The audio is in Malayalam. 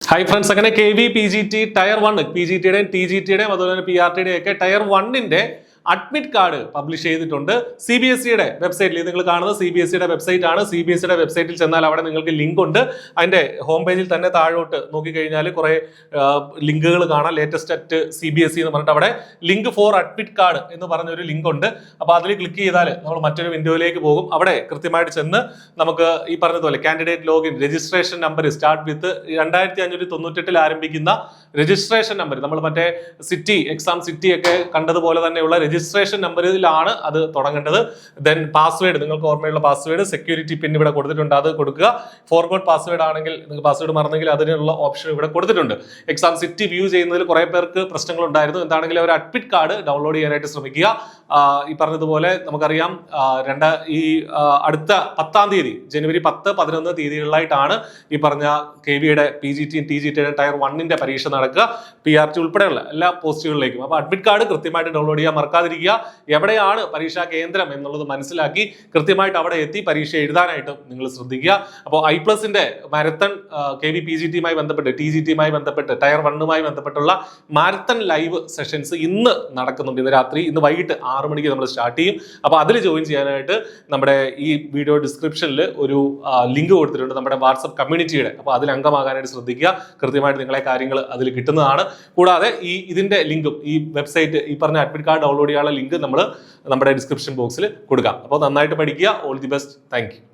ഹൈ ഫ്രണ്ട്സ്, അങ്ങനെ KV PGT ടയർ 1 PGTയുടെയും TGTയുടെയും അതുപോലെ തന്നെ PRTയുടെയും ഒക്കെ ടയർ 1ന്റെ അഡ്മിറ്റ് കാർഡ് പബ്ലിഷ് ചെയ്തിട്ടുണ്ട്. CBSEയുടെ വെബ്സൈറ്റിൽ. നിങ്ങൾ കാണുന്നത് CBSEയുടെ വെബ്സൈറ്റ് ആണ്. CBSEയുടെ വെബ്സൈറ്റിൽ ചെന്നാൽ അവിടെ നിങ്ങൾക്ക് ലിങ്ക് ഉണ്ട്. അതിന്റെ ഹോം പേജിൽ തന്നെ താഴോട്ട് നോക്കിക്കഴിഞ്ഞാൽ കുറെ ലിങ്കുകൾ കാണാം. ലേറ്റസ്റ്റ് അറ്റ് CBSE എന്ന് പറഞ്ഞിട്ട് അവിടെ ലിങ്ക് ഫോർ അഡ്മിറ്റ് കാർഡ് എന്ന് പറഞ്ഞൊരു ലിങ്ക് ഉണ്ട്. അപ്പോൾ അതിൽ ക്ലിക്ക് ചെയ്താൽ നമ്മൾ മറ്റൊരു വിൻഡോയിലേക്ക് പോകും. അവിടെ കൃത്യമായിട്ട് ചെന്ന് നമുക്ക് ഈ പറഞ്ഞതുപോലെ candidate login registration number start with 2598 ആരംഭിക്കുന്ന രജിസ്ട്രേഷൻ നമ്പർ, നമ്മൾ മറ്റേ എക്സാം സിറ്റി ഒക്കെ കണ്ടതുപോലെ തന്നെയുള്ള രജിസ്ട്രേഷൻ നമ്പറിലാണ് അത് തുടങ്ങേണ്ടത്. ദെൻ പാസ്വേഡ്, നിങ്ങൾക്ക് ഓർമ്മയുള്ള പാസ്വേഡ്, സെക്യൂരിറ്റി പിൻ ഇവിടെ കൊടുത്തിട്ടുണ്ട്, അത് കൊടുക്കുക. ഫോർഗോട്ട് പാസ്വേഡ് ആണെങ്കിൽ നിങ്ങൾ പാസ്വേഡ് മറന്നെങ്കിൽ അതിനുള്ള ഓപ്ഷൻ ഇവിടെ കൊടുത്തിട്ടുണ്ട്. എക്സാം സിറ്റി വ്യൂ ചെയ്യുന്നതിൽ കുറെ പേർക്ക് പ്രശ്നങ്ങൾ ഉണ്ടായിരുന്നു. എന്താണെങ്കിലും ഒരു അഡ്മിറ്റ് കാർഡ് ഡൗൺലോഡ് ചെയ്യാനായിട്ട് ശ്രമിക്കുക. ഈ പറഞ്ഞതുപോലെ നമുക്കറിയാം അടുത്ത 10-ാം തീയതി ജനുവരി 10, 11 തീയതികളിലായിട്ടാണ് ഈ പറഞ്ഞ KVയുടെ PGTയും TGTയുടെയും ടയർ 1ന്റെ പരീക്ഷ നടക്കുക. PRT ഉൾപ്പെടെയുള്ള എല്ലാ പോസ്റ്റുകളിലേക്കും. അപ്പോൾ അഡ്മിറ്റ് കാർഡ് കൃത്യമായിട്ട് ഡൗൺലോഡ് ചെയ്യാൻ മറക്കാതിരിക്കുക. എവിടെയാണ് പരീക്ഷാ കേന്ദ്രം എന്നുള്ളത് മനസ്സിലാക്കി കൃത്യമായിട്ട് അവിടെ എത്തി പരീക്ഷ എഴുതാനായിട്ട് നിങ്ങൾ ശ്രദ്ധിക്കുക. അപ്പോൾ I+ന്റെ മാരത്തൺ KV PGTയുമായി ബന്ധപ്പെട്ട് TGTയുമായി ബന്ധപ്പെട്ട് ടയർ 1മായി ബന്ധപ്പെട്ടുള്ള മാരത്തൺ ലൈവ് സെഷൻസ് ഇന്ന് നടക്കുന്നുണ്ട്. ഇന്ന് രാത്രി, ഇന്ന് വൈകിട്ട് 6 മണിക്ക് നമ്മൾ സ്റ്റാർട്ട് ചെയ്യും. അപ്പോൾ അതിൽ ജോയിൻ ചെയ്യാനായിട്ട് നമ്മുടെ ഈ വീഡിയോ ഡിസ്ക്രിപ്ഷനിൽ ഒരു ലിങ്ക് കൊടുത്തിട്ടുണ്ട്, നമ്മുടെ വാട്സപ്പ് കമ്മ്യൂണിറ്റിയുടെ. അപ്പോൾ അതിൽ അംഗമാകാനായിട്ട് ശ്രദ്ധിക്കുക. കൃത്യമായിട്ട് നിങ്ങളെ കാര്യങ്ങൾ അതിൽ കിട്ടുന്നതാണ്. കൂടാതെ ഇതിന്റെ ലിങ്കും ഈ വെബ്സൈറ്റ് ഈ പറഞ്ഞ അഡ്മിറ്റ് കാർഡ് ഡൗൺലോഡ് ചെയ്യാനുള്ള ലിങ്ക് നമ്മൾ നമ്മുടെ ഡിസ്ക്രിപ്ഷൻ ബോക്സിൽ കൊടുക്കാം. അപ്പോൾ നന്നായിട്ട് പഠിക്കുക. All the best. Thank you.